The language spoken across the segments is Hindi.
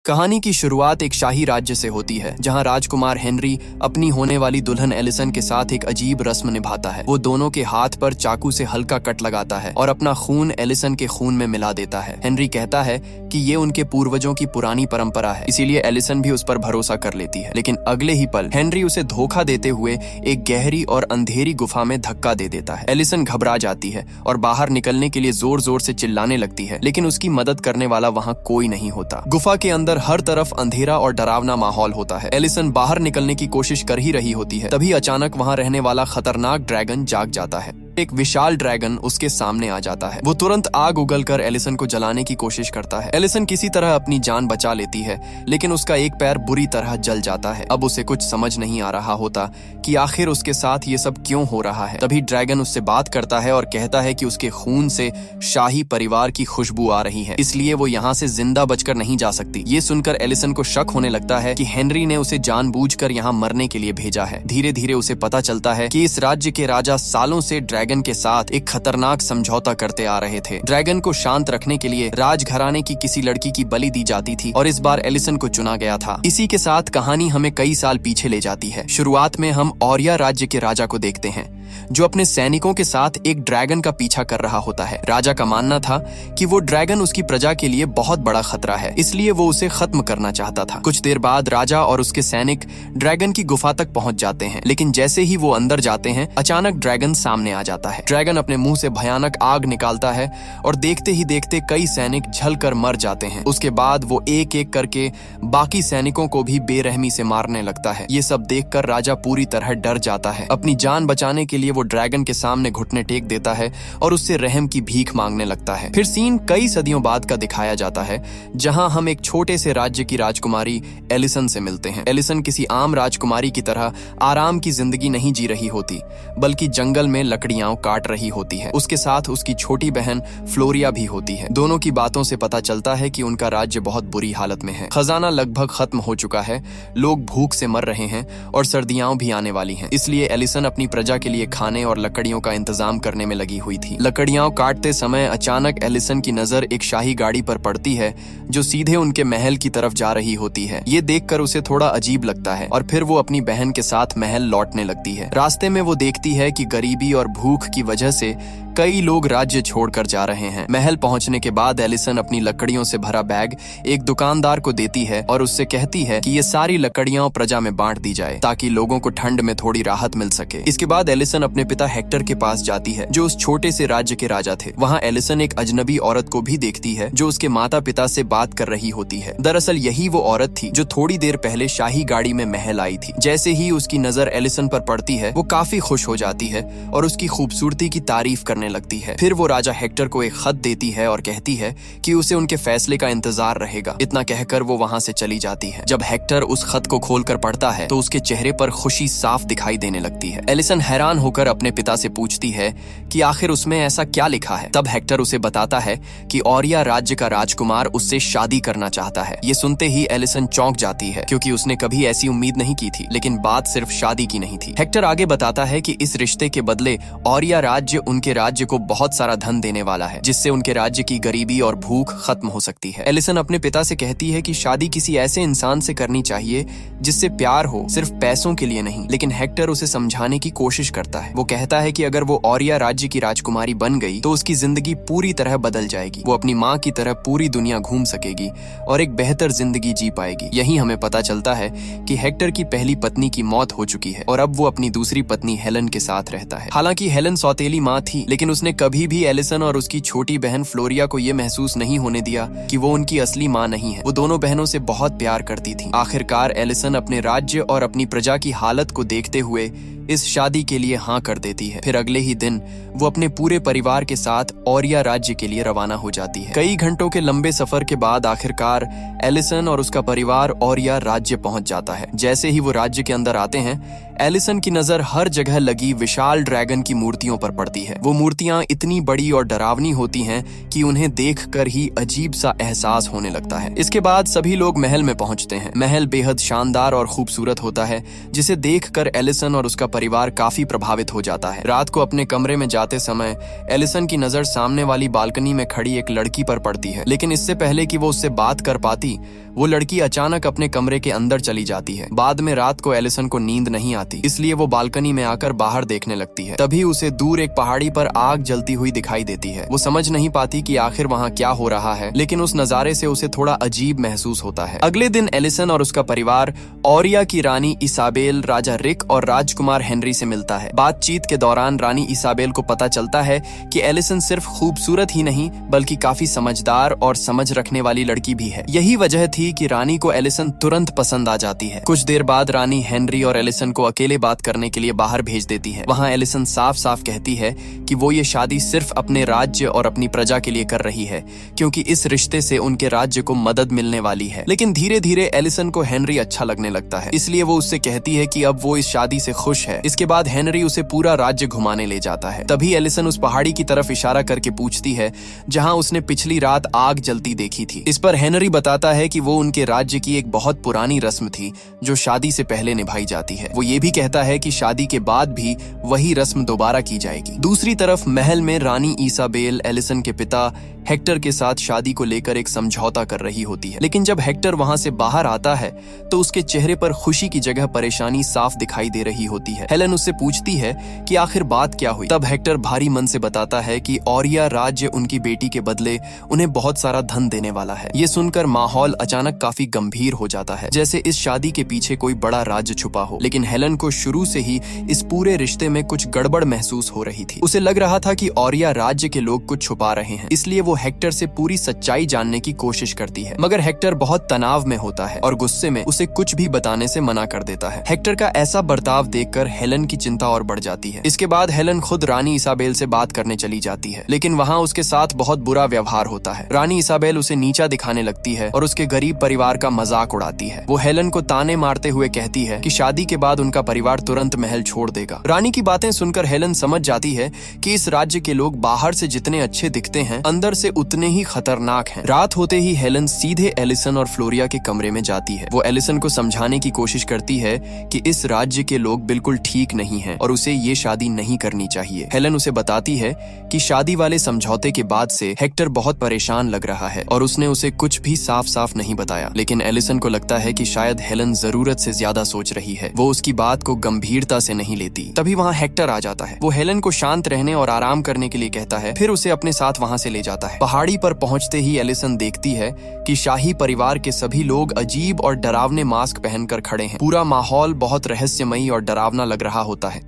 कहानी की शुरुआत एक शाही राज्य से होती है जहां राजकुमार हेनरी अपनी होने वाली दुल्हन एलिसन के साथ एक अजीब रस्म निभाता है। वो दोनों के हाथ पर चाकू से हल्का कट लगाता है और अपना खून एलिसन के खून में मिला देता है। हेनरी कहता है कि ये उनके पूर्वजों की पुरानी परंपरा है, इसीलिए एलिसन भी उस पर भरोसा कर लेती है। लेकिन अगले ही पल हेनरी उसे धोखा देते हुए एक गहरी और अंधेरी गुफा में धक्का दे देता है। एलिसन घबरा जाती है और बाहर निकलने के लिए जोर जोर से चिल्लाने लगती है, लेकिन उसकी मदद करने वाला वहां कोई नहीं होता। गुफा के अंदर हर तरफ अंधेरा और डरावना माहौल होता है। एलिसन बाहर निकलने की कोशिश कर ही रही होती है, तभी अचानक वहां रहने वाला खतरनाक ड्रैगन जाग जाता है। एक विशाल ड्रैगन उसके सामने आ जाता है। वो तुरंत आग उगलकर एलिसन को जलाने की कोशिश करता है। एलिसन किसी तरह अपनी जान बचा लेती है, लेकिन उसका एक पैर बुरी तरह जल जाता है। अब उसे कुछ समझ नहीं आ रहा होता कि आखिर उसके साथ ये सब क्यों हो रहा है। तभी ड्रैगन उससे बात करता है और कहता है कि उसके खून से शाही परिवार की खुशबू आ रही है, इसलिए वो यहाँ से जिंदा बचकर नहीं जा सकती। ये सुनकर एलिसन को शक होने लगता है कि हेनरी ने उसे जानबूझकर यहाँ मरने के लिए भेजा है। धीरे धीरे उसे पता चलता है कि इस राज्य के राजा सालों से ड्रैगन के साथ एक खतरनाक समझौता करते आ रहे थे। ड्रैगन को शांत रखने के लिए राजघराने की किसी लड़की की बलि दी जाती थी और इस बार एलिसन को चुना गया था। इसी के साथ कहानी हमें कई साल पीछे ले जाती है। शुरुआत में हम ओरिया राज्य के राजा को देखते हैं जो अपने सैनिकों के साथ एक ड्रैगन का पीछा कर रहा होता है। राजा का मानना था कि वो ड्रैगन उसकी प्रजा के लिए बहुत बड़ा खतरा है, इसलिए वो उसे खत्म करना चाहता था। कुछ देर बाद राजा और उसके सैनिक ड्रैगन की गुफा तक पहुंच जाते हैं, लेकिन जैसे ही वो अंदर जाते हैं अचानक ड्रैगन सामने आ जाता है। ड्रैगन अपने मुंह से भयानक आग निकालता है और देखते ही देखते कई सैनिक जलकर मर जाते हैं। उसके बाद वो एक एक करके बाकी सैनिकों को भी बेरहमी से मारने लगता है। ये सब देखकर राजा पूरी तरह डर जाता है। अपनी जान बचाने के लिए वो ड्रैगन के सामने घुटने टेक देता है और उससे रहम की भीख मांगने लगता है। फिर सीन कई सदियों बाद का दिखाया जाता है, जहां हम एक छोटे से राज्य की राजकुमारी एलिसन से मिलते हैं। एलिसन किसी आम राजकुमारी की तरह आराम की जिंदगी नहीं जी रही होती, बल्कि जंगल में लकड़ियां काट रही होती है। उसके साथ उसकी छोटी बहन फ्लोरिया भी होती है। दोनों की बातों से पता चलता है कि उनका राज्य बहुत बुरी हालत में है। खजाना लगभग खत्म हो चुका है, लोग भूख से मर रहे हैं और सर्दियां भी आने वाली हैं। इसलिए एलिसन अपनी प्रजा के लिए खाने और लकड़ियों का इंतजाम करने में लगी हुई थी। लकड़ियां काटते समय अचानक एलिसन की नजर एक शाही गाड़ी पर पड़ती है जो सीधे उनके महल की तरफ जा रही होती है। ये देखकर उसे थोड़ा अजीब लगता है और फिर वो अपनी बहन के साथ महल लौटने लगती है। रास्ते में वो देखती है कि गरीबी और भूख की वजह से कई लोग राज्य छोड़कर जा रहे हैं। महल पहुंचने के बाद एलिसन अपनी लकड़ियों से भरा बैग एक दुकानदार को देती है और उससे कहती है कि ये सारी लकड़ियां प्रजा में बांट दी जाए ताकि लोगों को ठंड में थोड़ी राहत मिल सके। इसके बाद एलिसन अपने पिता हेक्टर के पास जाती है जो उस छोटे से राज्य के राजा थे। वहाँ एलिसन एक अजनबी औरत को भी देखती है जो उसके माता पिता से बात कर रही होती है। दरअसल यही वो औरत थी जो थोड़ी देर पहले शाही गाड़ी में महल आई थी। जैसे ही उसकी नजर एलिसन पर पड़ती है वो काफी खुश हो जाती है और उसकी खूबसूरती की तारीफ करने लगती है। फिर वो राजा हेक्टर को एक खत देती है और कहती है कि उसे उनके फैसले का इंतजार रहेगा। इतना कहकर वो वहां से चली जाती है। जब हेक्टर उस खत को खोलकर पढ़ता है तो उसके चेहरे पर खुशी साफ दिखाई देने लगती है। एलिसन हैरान होकर अपने पिता से पूछती है कि आखिर उसमें ऐसा क्या लिखा है। तब हेक्टर उसे बताता है कि ओरिया राज्य का राजकुमार उससे शादी करना चाहता है। ये सुनते ही एलिसन चौंक जाती है क्योंकि उसने कभी ऐसी उम्मीद नहीं की थी, लेकिन बात सिर्फ शादी की नहीं थी। हेक्टर आगे बताता है कि इस रिश्ते के बदले ओरिया राज्य उनके राज्य को बहुत सारा धन देने वाला है, जिससे उनके राज्य की गरीबी और भूख खत्म हो सकती है। एलिसन अपने पिता से कहती है कि शादी किसी ऐसे इंसान से करनी चाहिए जिससे प्यार हो, सिर्फ पैसों के लिए नहीं। लेकिन हेक्टर उसे समझाने की कोशिश करता है। वो कहता है कि अगर वो ओरिया राज्य की राजकुमारी बन गई तो उसकी जिंदगी पूरी तरह बदल जाएगी। वो अपनी माँ की तरह पूरी दुनिया घूम सकेगी और एक बेहतर जिंदगी जी पाएगी। यही हमें पता चलता है कि हेक्टर की पहली पत्नी की मौत हो चुकी है और अब वो अपनी दूसरी पत्नी हेलन के साथ रहता है। हालांकि हेलन सौतेली माँ थी, लेकिन उसने कभी भी एलिसन और उसकी छोटी बहन फ्लोरिया को यह महसूस नहीं होने दिया कि वो उनकी असली माँ नहीं है। वो दोनों बहनों से बहुत प्यार करती थी। आखिरकार एलिसन अपने राज्य और अपनी प्रजा की हालत को देखते हुए इस शादी के लिए हाँ कर देती है। फिर अगले ही दिन वो अपने पूरे परिवार के साथ ओरिया राज्य के लिए रवाना हो जाती है। कई घंटों के लंबे सफर के बाद आखिरकार एलिसन और उसका परिवार ओरिया राज्य पहुंच जाता है। जैसे ही वो राज्य के अंदर आते हैं एलिसन की नजर हर जगह लगी विशाल ड्रैगन की मूर्तियों पर पड़ती है। वो मूर्तियां इतनी बड़ी और डरावनी होती हैं कि उन्हें देखकर ही अजीब सा एहसास होने लगता है। इसके बाद सभी लोग महल में पहुंचते हैं। महल बेहद शानदार और खूबसूरत होता है, जिसे देखकर एलिसन और उसका परिवार काफी प्रभावित हो जाता है। रात को अपने कमरे में जाते समय एलिसन की नजर सामने वाली बालकनी में खड़ी एक लड़की पर पड़ती है, लेकिन इससे पहले कि वो उससे बात कर पाती, वो लड़की अचानक अपने कमरे के अंदर चली जाती है। बाद में रात को एलिसन को नींद नहीं आती, इसलिए वो बालकनी में आकर बाहर देखने लगती है। तभी उसे दूर एक पहाड़ी पर आग जलती हुई दिखाई देती है। वो समझ नहीं पाती कि आखिर वहाँ क्या हो रहा है, लेकिन उस नजारे से उसे थोड़ा अजीब महसूस होता है। अगले दिन एलिसन और उसका परिवार ओरिया की रानी इसाबेल, राजा रिक और राजकुमार हेनरी से मिलता है। बातचीत के दौरान रानी इसाबेल को पता चलता है कि एलिसन सिर्फ खूबसूरत ही नहीं बल्कि काफी समझदार और समझ रखने वाली लड़की भी है। यही वजह थी कि रानी को एलिसन तुरंत पसंद आ जाती है। कुछ देर बाद रानी हेनरी और एलिसन को अकेले बात करने के लिए बाहर भेज देती है। वहाँ एलिसन साफ साफ कहती है कि वो ये शादी सिर्फ अपने राज्य और अपनी प्रजा के लिए कर रही है, क्योंकि इस रिश्ते से उनके राज्य को मदद मिलने वाली है। लेकिन धीरे धीरे एलिसन को हेनरी अच्छा लगने लगता है, इसलिए वो उससे कहती है कि अब वो इस शादी से खुश है। इसके बाद हेनरी उसे पूरा राज्य घुमाने ले जाता है। तभी एलिसन उस पहाड़ी की तरफ इशारा करके पूछती है जहाँ उसने पिछली रात आग जलती देखी थी। इस पर हेनरी बताता है कि वो उनके राज्य की एक बहुत पुरानी रस्म थी जो शादी से पहले निभाई जाती है। वो ये भी कहता है कि शादी के बाद भी वही रस्म दोबारा की जाएगी। दूसरी तरफ महल में रानी इसाबेल एलिसन के पिता हेक्टर के साथ शादी को लेकर एक समझौता कर रही होती है, लेकिन जब हेक्टर वहां से बाहर आता है तो उसके चेहरे पर खुशी की जगह परेशानी साफ दिखाई दे रही होती है। हेलेन उससे पूछती है कि आखिर बात क्या हुई। तब हेक्टर भारी मन से बताता है कि ओरिया राज्य उनकी बेटी के बदले उन्हें बहुत सारा धन देने वाला है। ये सुनकर माहौल अचानक काफी गंभीर हो जाता है, जैसे इस शादी के पीछे कोई बड़ा राज छुपा हो। लेकिन हेलेन को शुरू से ही इस पूरे रिश्ते में कुछ गड़बड़ महसूस हो रही थी। उसे लग रहा था कि ओरिया राज्य के लोग कुछ छुपा रहे हैं, इसलिए वो हेक्टर से पूरी सच्चाई जानने की कोशिश करती है। मगर हेक्टर बहुत तनाव में होता है और गुस्से में उसे कुछ भी बताने से मना कर देता है। हेक्टर का ऐसा बर्ताव देखकर हेलेन की चिंता और बढ़ जाती है। इसके बाद हेलेन खुद रानी इसाबेल से बात करने चली जाती है, लेकिन वहाँ उसके साथ बहुत बुरा व्यवहार होता है। रानी इसाबेल उसे नीचा दिखाने लगती है और उसके गरीब परिवार का मजाक उड़ाती है। वो हेलेन को ताने मारते हुए कहती है कि शादी के बाद उनका परिवार तुरंत महल छोड़ देगा। रानी की बातें सुनकर हेलेन समझ जाती है कि इस राज्य के लोग बाहर से जितने अच्छे दिखते हैं, अंदर से उतने ही खतरनाक हैं। रात होते ही हेलेन सीधे एलिसन और फ्लोरिया के कमरे में जाती है। वो एलिसन को समझाने की कोशिश करती है कि इस राज्य के लोग बिल्कुल ठीक नहीं हैं और उसे ये शादी नहीं करनी चाहिए। हेलेन उसे बताती है कि शादी वाले समझौते के बाद से हेक्टर बहुत परेशान लग रहा है और उसने उसे कुछ भी साफ साफ नहीं बताया। लेकिन एलिसन को लगता है कि शायद हेलेन जरूरत से ज्यादा सोच रही है। वो उसकी बात को गंभीरता से नहीं लेती। तभी वहाँ हेक्टर आ जाता है। वो हेलेन को शांत रहने और आराम करने के लिए कहता है, फिर उसे अपने साथ वहाँ से ले जाता है। पहाड़ी पर पहुंचते ही एलिसन देखती है कि शाही परिवार के सभी लोग अजीब और डरावने मास्क पहनकर खड़े हैं। पूरा माहौल बहुत रहस्यमयी और डरावना लग रहा होता है।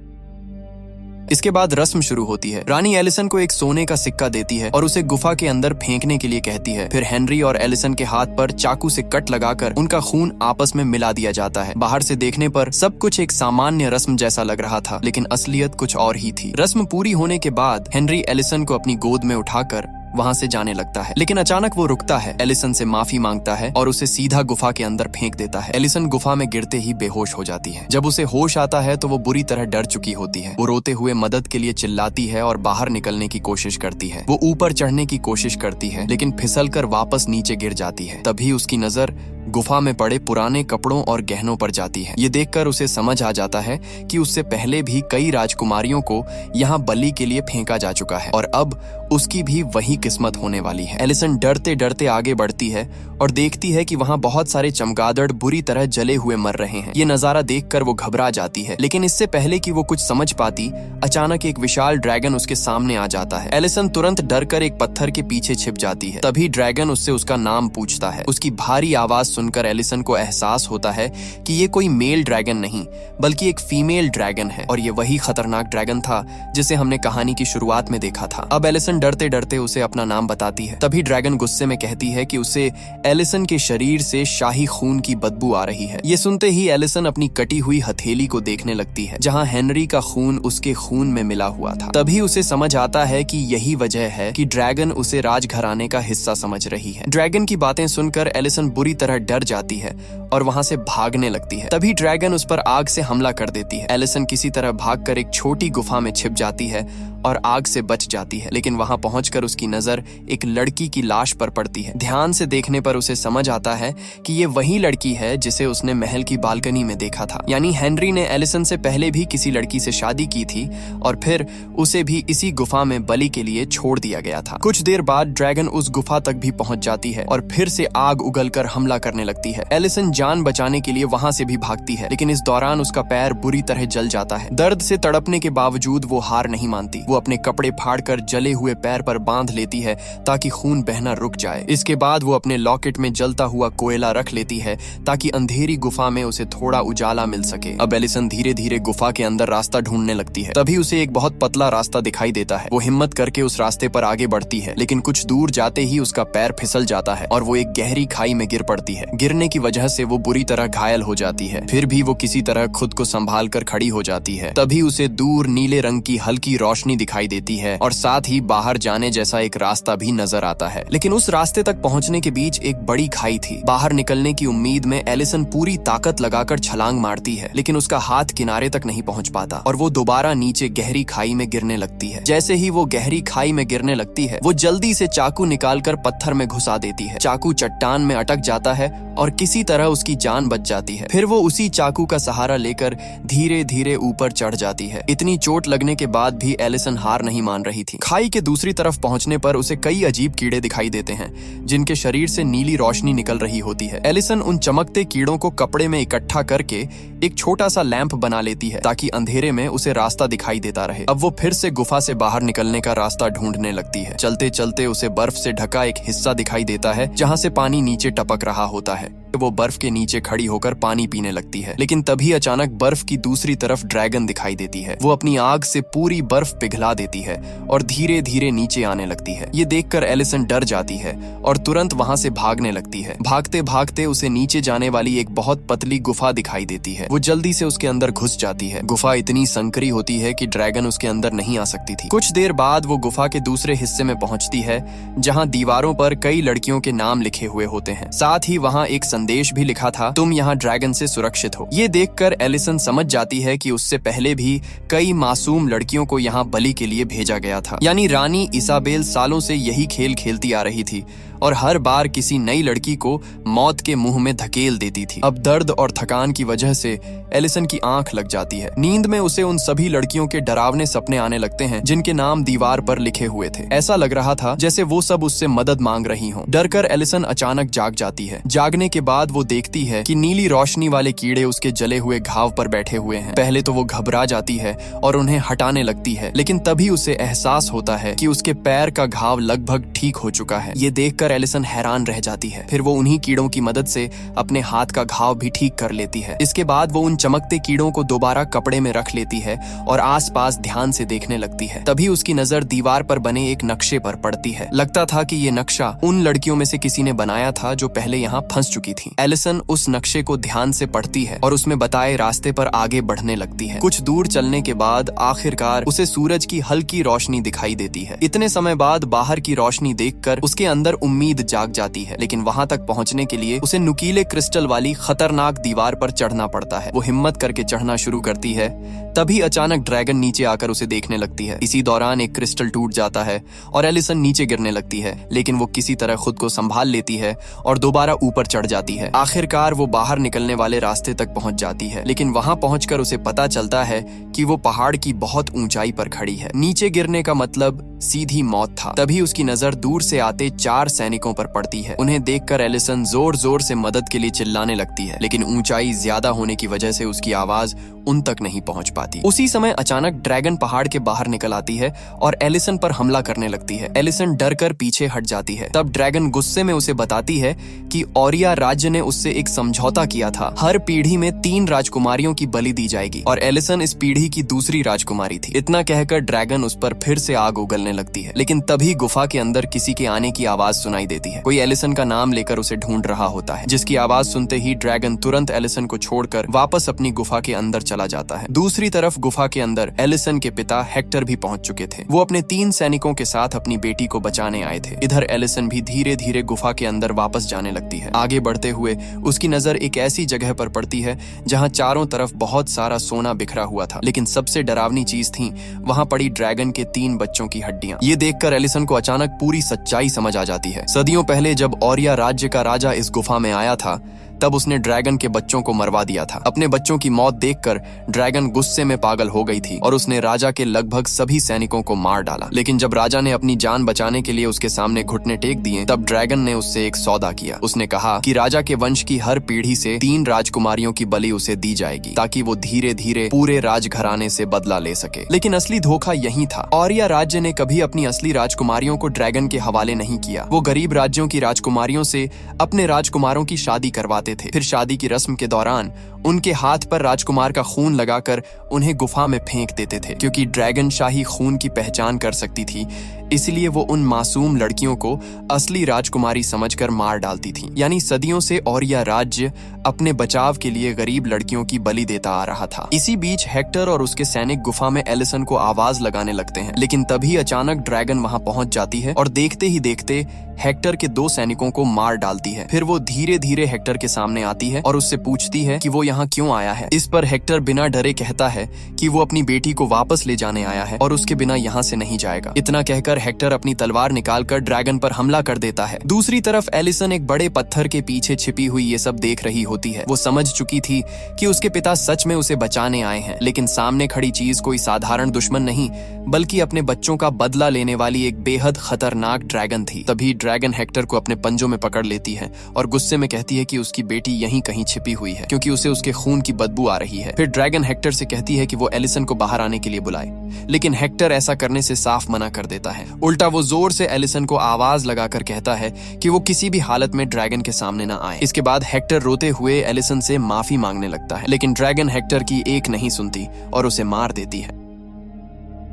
इसके बाद रस्म शुरू होती है। रानी एलिसन को एक सोने का सिक्का देती है और उसे गुफा के अंदर फेंकने के लिए कहती है। फिर हेनरी और एलिसन के हाथ पर चाकू से कट लगाकर उनका खून आपस में मिला दिया जाता है। बाहर से देखने पर सब कुछ एक सामान्य रस्म जैसा लग रहा था, लेकिन असलियत कुछ और ही थी। रस्म पूरी होने के बाद हेनरी एलिसन को अपनी गोद में उठाकर वहाँ से जाने लगता है, लेकिन अचानक वो रुकता है, एलिसन से माफी मांगता है और उसे सीधा गुफा के अंदर फेंक देता है। एलिसन गुफा में गिरते ही बेहोश हो जाती है। जब उसे होश आता है तो वो बुरी तरह डर चुकी होती है। वो रोते हुए मदद के लिए चिल्लाती है और बाहर निकलने की कोशिश करती है। वो ऊपर चढ़ने की कोशिश करती है, लेकिन फिसलकर वापस नीचे गिर जाती है। तभी उसकी नजर गुफा में पड़े पुराने कपड़ों और गहनों पर जाती है। ये देखकर उसे समझ आ जाता है कि उससे पहले भी कई राजकुमारियों को यहाँ बलि के लिए फेंका जा चुका है और अब उसकी भी वही किस्मत होने वाली है। एलिसन डरते डरते आगे बढ़ती है और देखती है कि वहाँ बहुत सारे चमगादड़ बुरी तरह जले हुए मर रहे हैं। ये नजारा देखकर वो घबरा जाती है, लेकिन इससे पहले कि वो कुछ समझ पाती, अचानक एक विशाल ड्रैगन उसके सामने आ जाता है। एलिसन तुरंत डरकर एक पत्थर के पीछे छिप जाती है। तभी ड्रैगन उससे उसका नाम पूछता है। उसकी भारी आवाज सुनकर एलिसन को एहसास होता है कि ये कोई मेल ड्रैगन नहीं बल्कि एक फीमेल ड्रैगन है और ये वही खतरनाक ड्रैगन था जिसे हमने कहानी की शुरुआत में देखा था। अब एलिसन डरते डरते उसे अपना नाम बताती है। तभी ड्रैगन गुस्से में कहती है कि उसे एलिसन के शरीर से शाही खून की बदबू आ रही है। ये सुनते ही एलिसन अपनी कटी हुई हथेली को देखने लगती है जहाँ हेनरी का खून उसके खून में मिला हुआ था। तभी उसे समझ आता है कि यही वजह है कि ड्रैगन उसे राजघराने का हिस्सा समझ रही है। ड्रैगन की बातें सुनकर एलिसन बुरी तरह डर जाती है और वहां से भागने लगती है। तभी ड्रैगन उस पर आग से हमला कर देती है। एलिसन किसी तरह भागकर एक छोटी गुफा में छिप जाती है और आग से बच जाती है, लेकिन वहां पहुंचकर उसकी नजर एक लड़की की लाश पर पड़ती है। ध्यान से देखने पर उसे समझ आता है कि ये वही लड़की है जिसे उसने महल की बालकनी में देखा था। यानी हेनरी ने एलिसन से पहले भी किसी लड़की से शादी की थी और फिर उसे भी इसी गुफा में बलि के लिए छोड़ दिया गया था। कुछ देर बाद ड्रैगन उस गुफा तक भी पहुंच जाती है और फिर से आग उगलकर हमला करने लगती है। एलिसन जान बचाने के लिए वहां से भी भागती है, लेकिन इस दौरान उसका पैर बुरी तरह जल जाता है। दर्द से तड़पने के बावजूद वो हार नहीं मानती। वो अपने कपड़े फाड़कर जले हुए पैर पर बांध लेती है ताकि खून बहना रुक जाए। इसके बाद वो अपने लॉकेट में जलता हुआ कोयला रख लेती है ताकि अंधेरी गुफा में उसे थोड़ा उजाला मिल सके। अब एलिसन धीरे धीरे गुफा के अंदर रास्ता ढूंढने लगती है। तभी उसे एक बहुत पतला रास्ता दिखाई देता है। वो हिम्मत करके उस रास्ते पर आगे बढ़ती है, लेकिन कुछ दूर जाते ही उसका पैर फिसल जाता है और वो एक गहरी खाई में गिर पड़ती है। गिरने की वजह से वो बुरी तरह घायल हो जाती है। फिर भी वो किसी तरह खुद को संभाल कर खड़ी हो जाती है। तभी उसे दूर नीले रंग की हल्की रोशनी दिखाई देती है और साथ ही बाहर जाने जैसा एक रास्ता भी नजर आता है। लेकिन उस रास्ते तक पहुंचने के बीच एक बड़ी खाई थी। बाहर निकलने की उम्मीद में एलिसन पूरी ताकत लगाकर छलांग मारती है, लेकिन उसका हाथ किनारे तक नहीं पहुंच पाता और वो दोबारा नीचे गहरी खाई में गिरने लगती है। जैसे ही वो गहरी खाई में गिरने लगती है, वो जल्दी से चाकू निकालकर पत्थर में घुसा देती है। चाकू चट्टान में अटक जाता है और किसी तरह उसकी जान बच जाती है। फिर वो उसी चाकू का सहारा लेकर धीरे धीरे ऊपर चढ़ जाती है। इतनी चोट लगने के बाद भी एलिसन हार नहीं मान रही थी। खाई के दूसरी तरफ पहुंचने पर उसे कई अजीब कीड़े दिखाई देते हैं जिनके शरीर से नीली रोशनी निकल रही होती है। एलिसन उन चमकते कीड़ों को कपड़े में इकट्ठा करके एक छोटा सा लैंप बना लेती है ताकि अंधेरे में उसे रास्ता दिखाई देता रहे। अब वो फिर से गुफा से बाहर निकलने का रास्ता ढूंढने लगती है। चलते चलते उसे बर्फ से ढका एक हिस्सा दिखाई देता है जहां से पानी नीचे टपक रहा होता है। वो बर्फ के नीचे खड़ी होकर पानी पीने लगती है, लेकिन तभी अचानक बर्फ की दूसरी तरफ ड्रैगन दिखाई देती है। वो अपनी आग से पूरी बर्फ पिघला देती है और धीरे धीरे नीचे आने लगती है। ये देखकर एलिसन डर जाती है और तुरंत वहां से भागने लगती है। भागते भागते उसे नीचे जाने वाली एक बहुत पतली गुफा दिखाई देती है। वो जल्दी से उसके अंदर घुस जाती है। गुफा इतनी संकरी होती है कि ड्रैगन उसके अंदर नहीं आ सकती थी। कुछ देर बाद वो गुफा के दूसरे हिस्से में पहुंचती है जहां दीवारों पर कई लड़कियों के नाम लिखे हुए होते हैं। साथ ही वहां एक संदेश भी लिखा था, तुम यहाँ ड्रैगन से सुरक्षित हो। ये देखकर एलिसन समझ जाती है कि उससे पहले भी कई मासूम लड़कियों को यहाँ बलि के लिए भेजा गया था। यानी रानी इसाबेल सालों से यही खेल खेलती आ रही थी और हर बार किसी नई लड़की को मौत के मुंह में धकेल देती थी। अब दर्द और थकान की वजह से एलिसन की आंख लग जाती है। नींद में उसे उन सभी लड़कियों के डरावने सपने आने लगते हैं जिनके नाम दीवार पर लिखे हुए थे। ऐसा लग रहा था जैसे वो सब उससे मदद मांग रही हों। डरकर एलिसन अचानक जाग जाती है। जागने के बाद वो देखती है कि नीली रोशनी वाले कीड़े उसके जले हुए घाव पर बैठे हुए हैं। पहले तो वो घबरा जाती है और उन्हें हटाने लगती है, लेकिन तभी उसे एहसास होता है कि उसके पैर का घाव लगभग ठीक हो चुका है। ये देखकर एलिसन हैरान रह जाती है। फिर वो उन्हीं कीड़ों की मदद से अपने हाथ का घाव भी ठीक कर लेती है। इसके बाद वो उन चमकते कीड़ों को दोबारा कपड़े में रख लेती है और आसपास ध्यान से देखने लगती है। तभी उसकी नजर दीवार पर बने एक नक्शे पर पड़ती है। लगता था कि ये नक्शा उन लड़कियों में से किसी ने बनाया था जो पहले यहाँ फंस चुकी थी। एलिसन उस नक्शे को ध्यान से पढ़ती है और उसमें बताए रास्ते पर आगे बढ़ने लगती है। कुछ दूर चलने के बाद आखिरकार उसे सूरज की हल्की रोशनी दिखाई देती है। इतने समय बाद बाहर की रोशनी देखकर उसके अंदर उम्मीद जाग जाती है, लेकिन वहां तक पहुंचने के लिए उसे नुकीले क्रिस्टल वाली खतरनाक दीवार पर चढ़ना पड़ता है। वो हिम्मत करके चढ़ना शुरू करती है, तभी अचानक ड्रैगन नीचे आकर उसे देखने लगती है। इसी दौरान एक क्रिस्टल टूट जाता है और एलिसन नीचे गिरने लगती है, लेकिन वो किसी तरह खुद को संभाल लेती है और दोबारा ऊपर चढ़ जाती है। आखिरकार वो बाहर निकलने वाले रास्ते तक पहुंच जाती है, लेकिन वहां पहुंचकर उसे पता चलता है कि वो पहाड़ की बहुत ऊंचाई पर खड़ी है। नीचे गिरने का मतलब सीधी मौत था। तभी उसकी नजर दूर से आते 4 सैनिकों पर पड़ती है। उन्हें देखकर एलिसन जोर जोर से मदद के लिए चिल्लाने लगती है, लेकिन ऊंचाई ज्यादा होने की वजह से उसकी आवाज उन तक नहीं पहुंच पाती। उसी समय अचानक ड्रैगन पहाड़ के बाहर निकल आती है और एलिसन पर हमला करने लगती है। एलिसन डर कर पीछे हट जाती है। तब ड्रैगन गुस्से में उसे बताती है कि ओरिया राज्य ने उससे एक समझौता किया था, हर पीढ़ी में 3 राजकुमारियों की बलि दी जाएगी और एलिसन इस पीढ़ी की दूसरी राजकुमारी थी। इतना कहकर ड्रैगन उस पर फिर से आग उगलने लगती है, लेकिन तभी गुफा के अंदर किसी के आने की आवाज सुनाई देती है। कोई एलिसन का नाम लेकर उसे ढूंढ रहा होता है, जिसकी आवाज सुनते ही ड्रैगन तुरंत एलिसन को छोड़कर वापस अपनी गुफा के अंदर चला जाता है। दूसरी तरफ गुफा के अंदर एलिसन के पिता हेक्टर भी पहुंच चुके थे। वो अपने 3 सैनिकों के साथ अपनी बेटी को बचाने आए थे। इधर एलिसन भी धीरे धीरे गुफा के अंदर वापस जाने लगती है। आगे बढ़ते हुए उसकी नजर एक ऐसी जगह पर पड़ती है जहां चारों तरफ बहुत सारा सोना बिखरा हुआ था, लेकिन सबसे डरावनी चीज थी वहां पड़ी ड्रैगन के 3 बच्चों की हड्डियां। ये देखकर एलिसन को अचानक पूरी सच्चाई समझ आ जाती है। सदियों पहले जब ऑरिया राज्य का राजा इस गुफा में आया था, तब उसने ड्रैगन के बच्चों को मरवा दिया था। अपने बच्चों की मौत देखकर ड्रैगन गुस्से में पागल हो गई थी और उसने राजा के लगभग सभी सैनिकों को मार डाला। लेकिन जब राजा ने अपनी जान बचाने के लिए उसके सामने घुटने टेक दिए, तब ड्रैगन ने उससे एक सौदा किया। उसने कहा कि राजा के वंश की हर पीढ़ी से 3 राजकुमारियों की बलि उसे दी जाएगी, ताकि वो धीरे धीरे पूरे राजघराने से बदला ले सके। लेकिन असली धोखा यही था। ऑरिया राज्य ने कभी अपनी असली राजकुमारियों को ड्रैगन के हवाले नहीं किया। वो गरीब राज्यों की राजकुमारियों से अपने राजकुमारों की शादी करवाते थे। फिर शादी की रस्म के दौरान उनके हाथ पर राजकुमार का खून लगाकर उन्हें गुफा में फेंक देते थे। क्योंकि ड्रैगन शाही खून की पहचान कर सकती थी, इसलिए वो उन मासूम लड़कियों को असली राजकुमारी समझकर मार डालती थी। यानी सदियों से ऑरिया राज्य अपने बचाव के लिए गरीब लड़कियों की बलि देता आ रहा था। इसी बीच हेक्टर और उसके सैनिक गुफा में एलिसन को आवाज लगाने लगते हैं, लेकिन तभी अचानक ड्रैगन वहां पहुंच जाती है और देखते ही देखते हेक्टर के 2 सैनिकों को मार डालती है। फिर वो धीरे धीरे हेक्टर के सामने आती है और उससे पूछती है कि वो यहाँ क्यों आया है। इस पर हेक्टर बिना डरे कहता है कि वो अपनी बेटी को वापस ले जाने आया है और उसके बिना यहाँ से नहीं जाएगा। इतना कहकर हेक्टर अपनी तलवार निकालकर ड्रैगन पर हमला कर देता है। दूसरी तरफ एलिसन एक बड़े पत्थर के पीछे छिपी हुई ये सब देख रही होती है। वो समझ चुकी थी कि उसके पिता सच में उसे बचाने आए हैं, लेकिन सामने खड़ी चीज कोई साधारण दुश्मन नहीं, बल्कि अपने बच्चों का बदला लेने वाली एक बेहद खतरनाक ड्रैगन थी। तभी ड्रैगन हेक्टर को अपने पंजों में पकड़ लेती है और गुस्से में कहती है कि उसकी बेटी यहीं कहीं छिपी हुई है, क्योंकि उसे उसके खून की बदबू आ रही है। फिर ड्रैगन हेक्टर से कहती है कि वो एलिसन को बाहर आने के लिए बुलाए, लेकिन हेक्टर ऐसा करने से साफ मना कर देता है। उल्टा वो जोर से एलिसन को आवाज लगाकर कहता है कि वो किसी भी हालत में ड्रैगन के सामने ना आए। इसके बाद हेक्टर रोते हुए एलिसन से माफी मांगने लगता है, लेकिन ड्रैगन हेक्टर की एक नहीं सुनती और उसे मार देती है।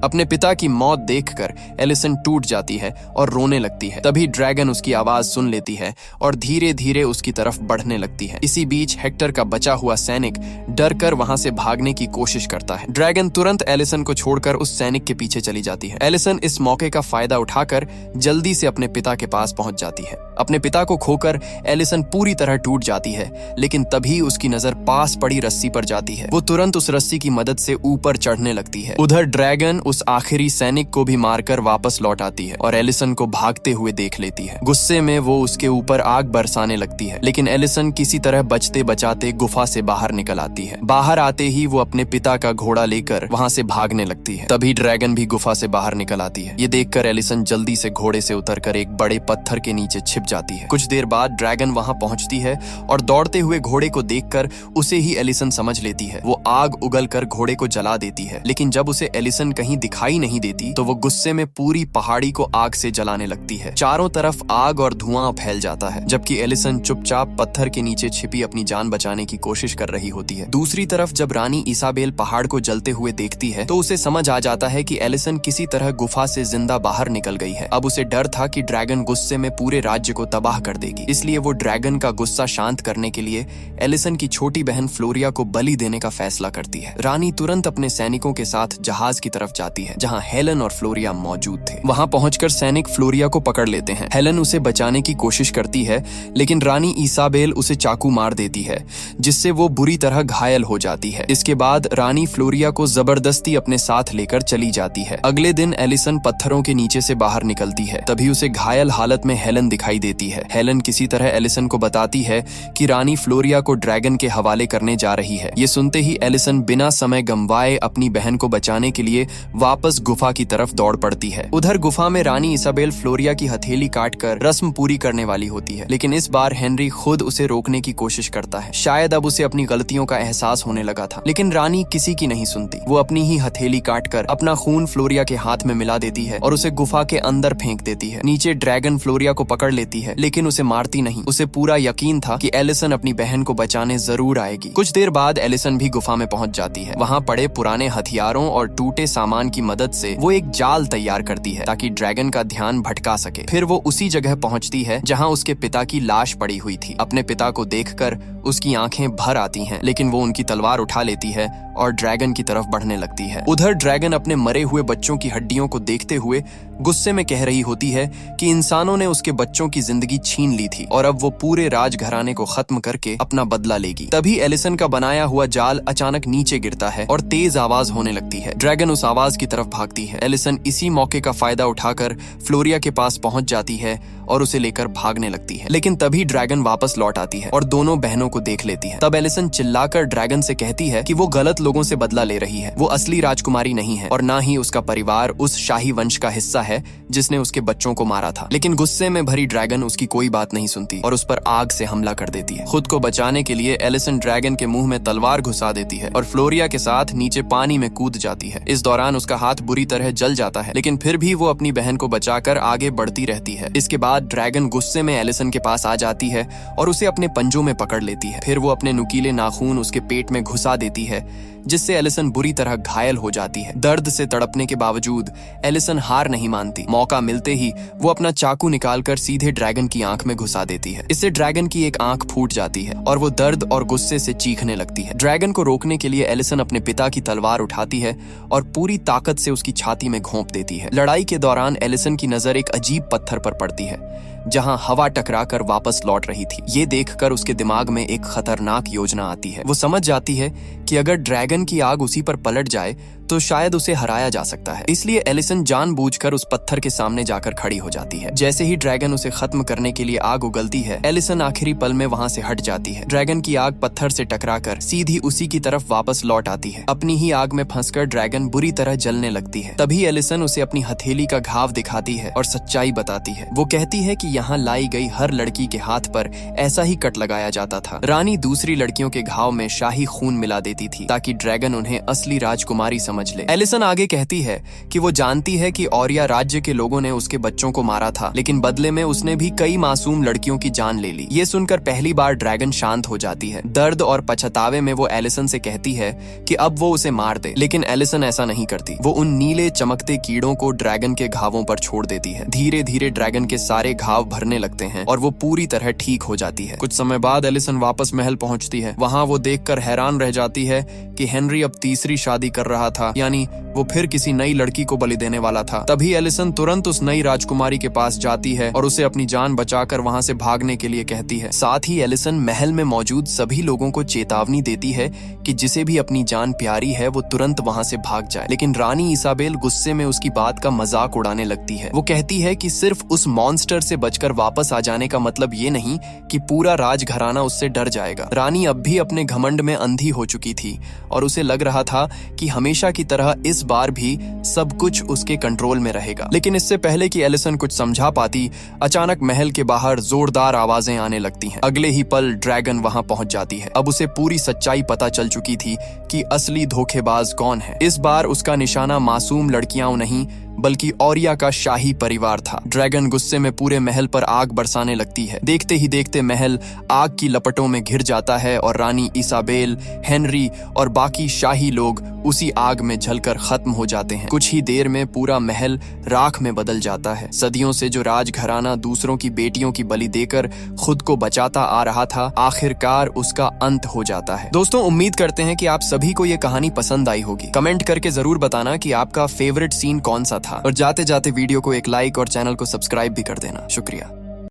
अपने पिता की मौत देखकर एलिसन टूट जाती है और रोने लगती है। तभी ड्रैगन उसकी आवाज सुन लेती है और धीरे धीरे उसकी तरफ बढ़ने लगती है। इसी बीच हेक्टर का बचा हुआ सैनिक डरकर वहां से भागने की कोशिश करता है। ड्रैगन तुरंत एलिसन को छोड़कर उस सैनिक के पीछे चली जाती है। एलिसन इस मौके का फायदा उठाकर जल्दी से अपने पिता के पास पहुंच जाती है। अपने पिता को खोकर एलिसन पूरी तरह टूट जाती है, लेकिन तभी उसकी नजर पास पड़ी रस्सी पर जाती है। वो तुरंत उस रस्सी की मदद से ऊपर चढ़ने लगती है। उधर ड्रैगन उस आखिरी सैनिक को भी मारकर वापस लौट आती है और एलिसन को भागते हुए देख लेती है। गुस्से में वो उसके ऊपर आग बरसाने लगती है, लेकिन एलिसन किसी तरह बचते बचाते गुफा से बाहर निकल आती है। बाहर आते ही वो अपने पिता का घोड़ा लेकर वहां से भागने लगती है। तभी ड्रैगन भी गुफा से बाहर निकल आती है। ये देखकर एलिसन जल्दी से घोड़े से उतरकर एक बड़े पत्थर के नीचे छिप जाती है। कुछ देर बाद ड्रैगन वहां पहुंचती है और दौड़ते हुए घोड़े को देखकर उसे ही एलिसन समझ लेती है। वो आग उगलकर घोड़े को जला देती है, लेकिन जब उसे एलिसन कहीं दिखाई नहीं देती तो वो गुस्से में पूरी पहाड़ी को आग से जलाने लगती है। चारों तरफ आग और धुआं फैल जाता है, जबकि एलिसन चुपचाप पत्थर के नीचे छिपी अपनी जान बचाने की कोशिश कर रही होती है। दूसरी तरफ जब रानी इसाबेल पहाड़ को जलते हुए देखती है तो उसे समझ आ जाता है कि एलिसन किसी तरह गुफा से जिंदा बाहर निकल गई है। अब उसे डर था कि ड्रैगन गुस्से में पूरे राज्य को तबाह कर देगी, इसलिए वो ड्रैगन का गुस्सा शांत करने के लिए एलिसन की छोटी बहन फ्लोरिया को बलि देने का फैसला करती है। रानी तुरंत अपने सैनिकों के साथ जहाज की तरफ जाती है, जहां हेलन और फ्लोरिया मौजूद थे। वहां पहुंचकर सैनिक फ्लोरिया को पकड़ लेते हैं। हेलन उसे बचाने की कोशिश करती है, लेकिन रानी इसाबेल उसे चाकू मार देती है, जिससे वो बुरी तरह घायल हो जाती है। इसके बाद रानी फ्लोरिया को जबरदस्ती अपने साथ लेकर चली जाती है। अगले दिन एलिसन पत्थरों के नीचे से बाहर निकलती है, तभी उसे घायल हालत में हेलन दिखाई देती है। हेलन किसी तरह एलिसन को बताती है कि रानी फ्लोरिया को ड्रैगन के हवाले करने जा रही है। ये सुनते ही एलिसन बिना समय गंवाए अपनी बहन को बचाने के लिए वापस गुफा की तरफ दौड़ पड़ती है। उधर गुफा में रानी इसाबेल फ्लोरिया की हथेली काटकर रस्म पूरी करने वाली होती है, लेकिन इस बार हेनरी खुद उसे रोकने की कोशिश करता है। शायद अब उसे अपनी गलतियों का एहसास होने लगा था, लेकिन रानी किसी की नहीं सुनती। वो अपनी ही हथेली काटकर अपना खून फ्लोरिया के हाथ में मिला देती है और उसे गुफा के अंदर फेंक देती है। नीचे ड्रैगन फ्लोरिया को पकड़ लेती है, लेकिन उसे मारती नहीं। उसे पूरा यकीन था कि एलिसन अपनी बहन को बचाने जरूर आएगी। कुछ देर बाद एलिसन भी गुफा में पहुंच जाती है। वहां पड़े पुराने हथियारों और टूटे सामान इंसान की मदद से वो एक जाल तैयार करती है ताकि ड्रैगन का ध्यान भटका सके। फिर वो उसी जगह पहुंचती है जहां उसके पिता की लाश पड़ी हुई थी। अपने पिता को देखकर उसकी आंखें भर आती हैं, लेकिन वो उनकी तलवार उठा लेती है और ड्रैगन की तरफ बढ़ने लगती है। उधर ड्रैगन अपने मरे हुए बच्चों की हड्डियों को देखते हुए गुस्से में कह रही होती है कि इंसानों ने उसके बच्चों की जिंदगी छीन ली थी और अब वो पूरे राजघराने को खत्म करके अपना बदला लेगी। तभी एलिसन का बनाया हुआ जाल अचानक नीचे गिरता है और तेज आवाज होने लगती है। ड्रैगन उस आवाज की तरफ भागती है। एलिसन इसी मौके का फायदा उठाकर फ्लोरिया के पास पहुंच जाती है और उसे लेकर भागने लगती है, लेकिन तभी ड्रैगन वापस लौट आती है और दोनों बहनों को देख लेती है। तब एलिसन चिल्लाकर ड्रैगन से कहती है कि वो गलत लोगों से बदला ले रही है। वो असली राजकुमारी नहीं है और ना ही उसका परिवार उस शाही वंश का हिस्सा है जिसने उसके बच्चों को मारा था। लेकिन गुस्से में भरी ड्रैगन उसकी कोई बात नहीं सुनती और उस पर आग से हमला कर देती है। खुद को बचाने के लिए एलिसन ड्रैगन के मुंह में तलवार घुसा देती है और फ्लोरिया के साथ नीचे पानी में कूद जाती है। इस दौरान उसका हाथ बुरी तरह जल जाता है, लेकिन फिर भी वो अपनी बहन को बचाकर आगे बढ़ती रहती है। इसके बाद ड्रैगन गुस्से में एलिसन के पास आ जाती है और उसे अपने पंजों में पकड़ लेती है। फिर वो अपने नुकीले नाखून उसके पेट में घुसा देती है, जिससे एलिसन बुरी तरह घायल हो जाती है। दर्द से तड़पने के बावजूद एलिसन हार नहीं मानती। मौका मिलते ही वो अपना चाकू निकालकर सीधे ड्रैगन की आंख में घुसा देती है। इससे ड्रैगन की एक आंख फूट जाती है और वो दर्द और गुस्से से चीखने लगती है। ड्रैगन को रोकने के लिए एलिसन अपने पिता की तलवार उठाती है और पूरी ताकत से उसकी छाती में घोंप देती है। लड़ाई के दौरान एलिसन की नजर एक अजीब पत्थर पर पड़ती है जहां हवा टकराकर वापस लौट रही थी। ये देखकर उसके दिमाग में एक खतरनाक योजना आती है। वो समझ जाती है कि अगर ड्रैगन की आग उसी पर पलट जाए तो शायद उसे हराया जा सकता है। इसलिए एलिसन जानबूझकर उस पत्थर के सामने जाकर खड़ी हो जाती है। जैसे ही ड्रैगन उसे खत्म करने के लिए आग उगलती है, एलिसन आखिरी पल में वहां से हट जाती है। ड्रैगन की आग पत्थर से टकराकर सीधी उसी की तरफ वापस लौट आती है। अपनी ही आग में फंसकर ड्रैगन बुरी तरह जलने लगती है। तभी एलिसन उसे अपनी हथेली का घाव दिखाती है और सच्चाई बताती है। वो कहती है कि यहाँ लाई गई हर लड़की के हाथ पर ऐसा ही कट लगाया जाता था। रानी दूसरी लड़कियों के घाव में शाही खून मिला देती थी ताकि ड्रैगन उन्हें असली राजकुमारी समझ ले। एलिसन आगे कहती है कि वो जानती है कि औरिया राज्य के लोगों ने उसके बच्चों को मारा था, लेकिन बदले में उसने भी कई मासूम लड़कियों की जान ले ली। ये सुनकर पहली बार ड्रैगन शांत हो जाती है। दर्द और पछतावे में वो एलिसन से कहती है कि अब वो उसे मार दे, लेकिन एलिसन ऐसा नहीं करती। वो उन नीले चमकते कीड़ों को ड्रैगन के घावों पर छोड़ देती है। धीरे धीरे ड्रैगन के सारे घाव भरने लगते हैं और वो पूरी तरह ठीक हो जाती है। कुछ समय बाद एलिसन वापस महल पहुंचती है। वहां वो देखकर हैरान रह जाती है कि हेनरी अब तीसरी शादी कर रहा था, यानी वो फिर किसी नई लड़की को बलि देने वाला था। तभी एलिसन तुरंत उस नई राजकुमारी के पास जाती है और उसे अपनी जान बचाकर वहां से भागने के लिए कहती है। साथ ही एलिसन महल में मौजूद सभी लोगों को चेतावनी देती है कि जिसे भी अपनी जान प्यारी है वो तुरंत वहां से भाग जाए। लेकिन रानी इसाबेल गुस्से में उसकी बात का मजाक उड़ाने लगती है। वो कहती है कि सिर्फ उस मॉन्स्टर से बचकर वापस आ जाने का मतलब ये नहीं कि पूरा राजघराना उससे डर जाएगा। रानी अब भी अपने घमंड में अंधी हो चुकी थी और उसे लग रहा था कि हमेशा की तरह इस बार भी सब कुछ उसके कंट्रोल में रहेगा। लेकिन इससे पहले कि एलिसन कुछ समझा पाती, अचानक महल के बाहर जोरदार आवाजें आने लगती हैं। अगले ही पल ड्रैगन वहां पहुंच जाती है। अब उसे पूरी सच्चाई पता चल चुकी थी कि असली धोखेबाज कौन है। इस बार उसका निशाना मासूम लड़कियां नहीं बल्कि औरिया का शाही परिवार था। ड्रैगन गुस्से में पूरे महल पर आग बरसाने लगती है। देखते ही देखते महल आग की लपटों में घिर जाता है और रानी इसाबेल, हेनरी और बाकी शाही लोग उसी आग में जलकर खत्म हो जाते हैं। कुछ ही देर में पूरा महल राख में बदल जाता है। सदियों से जो राजघराना दूसरों की बेटियों की बलि देकर खुद को बचाता आ रहा था, आखिरकार उसका अंत हो जाता है। दोस्तों, उम्मीद करते हैं कि आप सभी को ये कहानी पसंद आई होगी। कमेंट करके जरूर बताना कि आपका फेवरेट सीन कौन सा था और जाते जाते वीडियो को एक लाइक और चैनल को सब्सक्राइब भी कर देना। शुक्रिया।